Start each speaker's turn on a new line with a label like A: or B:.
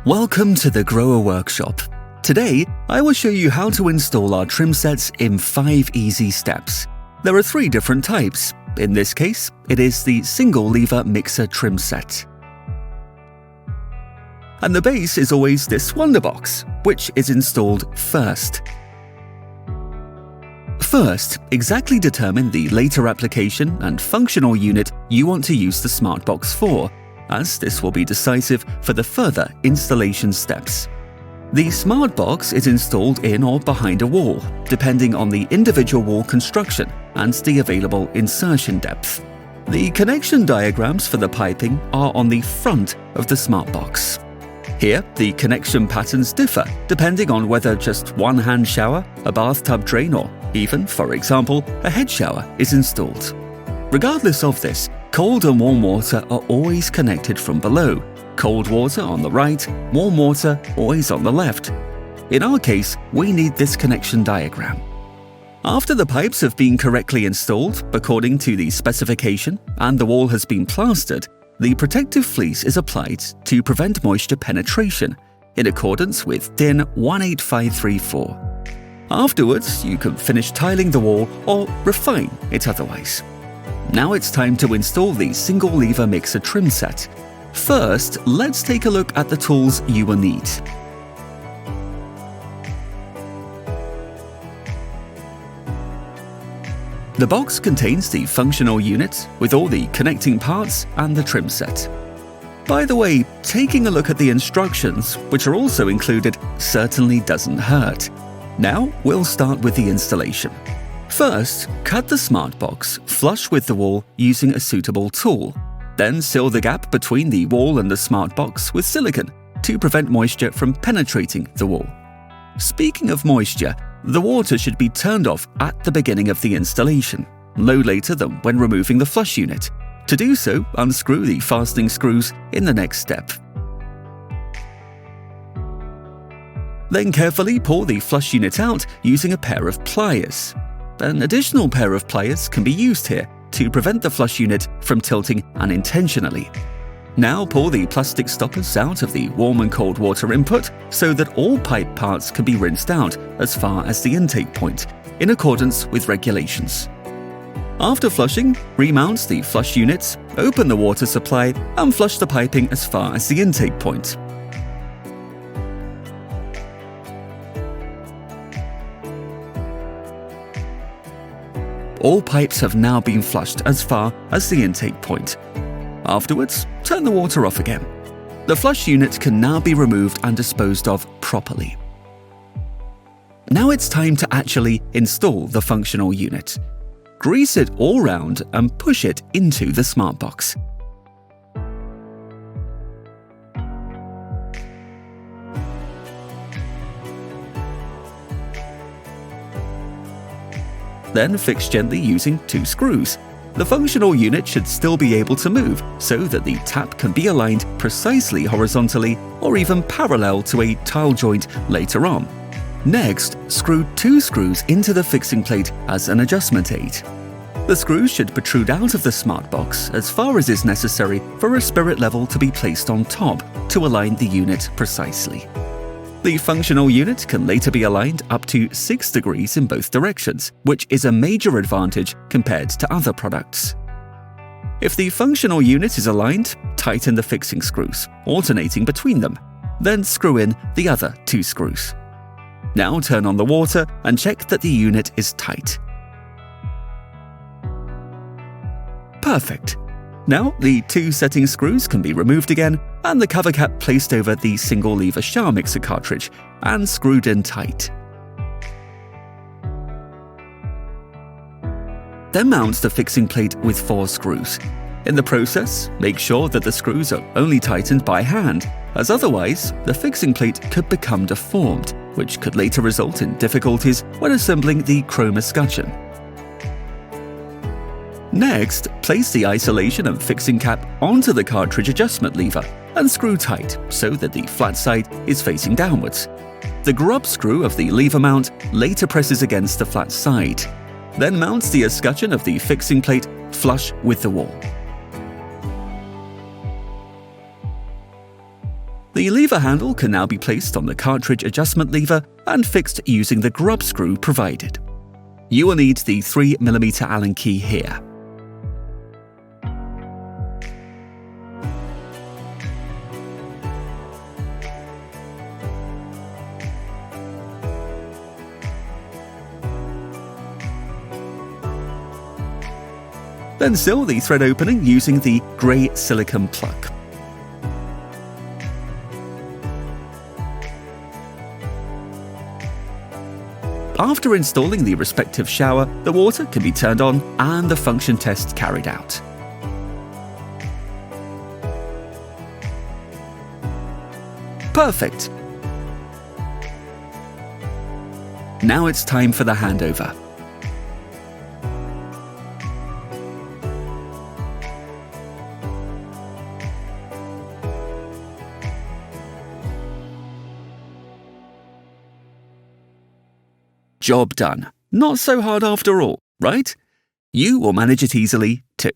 A: Welcome to the Grower Workshop. Today, I will show you how to install our trim sets in 5 easy steps. There are 3 different types. In this case, it is the single lever mixer trim set. And the base is always this wonder box, which is installed first. First, exactly determine the later application and functional unit you want to use the smart box for, as this will be decisive for the further installation steps. The smart box is installed in or behind a wall, depending on the individual wall construction and the available insertion depth. The connection diagrams for the piping are on the front of the smart box. Here, the connection patterns differ depending on whether just one hand shower, a bathtub drain, or even, for example, a head shower is installed. Regardless of this, cold and warm water are always connected from below. Cold water on the right, warm water always on the left. In our case, we need this connection diagram. After the pipes have been correctly installed according to the specification and the wall has been plastered, the protective fleece is applied to prevent moisture penetration in accordance with DIN 18534. Afterwards, you can finish tiling the wall or refine it otherwise. Now it's time to install the single lever mixer trim set. First, let's take a look at the tools you will need. The box contains the functional unit with all the connecting parts and the trim set. By the way, taking a look at the instructions, which are also included, certainly doesn't hurt. Now, we'll start with the installation. First, cut the smart box flush with the wall using a suitable tool. Then seal the gap between the wall and the smart box with silicone to prevent moisture from penetrating the wall. Speaking of moisture, the water should be turned off at the beginning of the installation, no later than when removing the flush unit. To do so, unscrew the fastening screws in the next step. Then carefully pull the flush unit out using a pair of pliers. An additional pair of pliers can be used here to prevent the flush unit from tilting unintentionally. Now pull the plastic stoppers out of the warm and cold water input so that all pipe parts can be rinsed out as far as the intake point, in accordance with regulations. After flushing, remount the flush unit, open the water supply and flush the piping as far as the intake point. All pipes have now been flushed as far as the intake point. Afterwards, turn the water off again. The flush unit can now be removed and disposed of properly. Now it's time to actually install the functional unit. Grease it all round and push it into the smart box. Then fix gently using 2 screws. The functional unit should still be able to move so that the tap can be aligned precisely horizontally or even parallel to a tile joint later on. Next, screw 2 screws into the fixing plate as an adjustment aid. The screws should protrude out of the smart box as far as is necessary for a spirit level to be placed on top to align the unit precisely. The functional unit can later be aligned up to 6 degrees in both directions, which is a major advantage compared to other products. If the functional unit is aligned, tighten the fixing screws, alternating between them. Then screw in the other 2 screws. Now turn on the water and check that the unit is tight. Perfect. Now the 2 setting screws can be removed again and the cover cap placed over the single lever shower mixer cartridge and screwed in tight. Then mount the fixing plate with 4 screws. In the process, make sure that the screws are only tightened by hand, as otherwise the fixing plate could become deformed, which could later result in difficulties when assembling the chrome escutcheon. Next, place the isolation and fixing cap onto the cartridge adjustment lever and screw tight so that the flat side is facing downwards. The grub screw of the lever mount later presses against the flat side, then mounts the escutcheon of the fixing plate flush with the wall. The lever handle can now be placed on the cartridge adjustment lever and fixed using the grub screw provided. You will need the 3mm Allen key here. Then seal the thread opening using the grey silicone plug. After installing the respective shower, the water can be turned on and the function test carried out. Perfect! Now it's time for the handover. Job done. Not so hard after all, right? You will manage it easily too.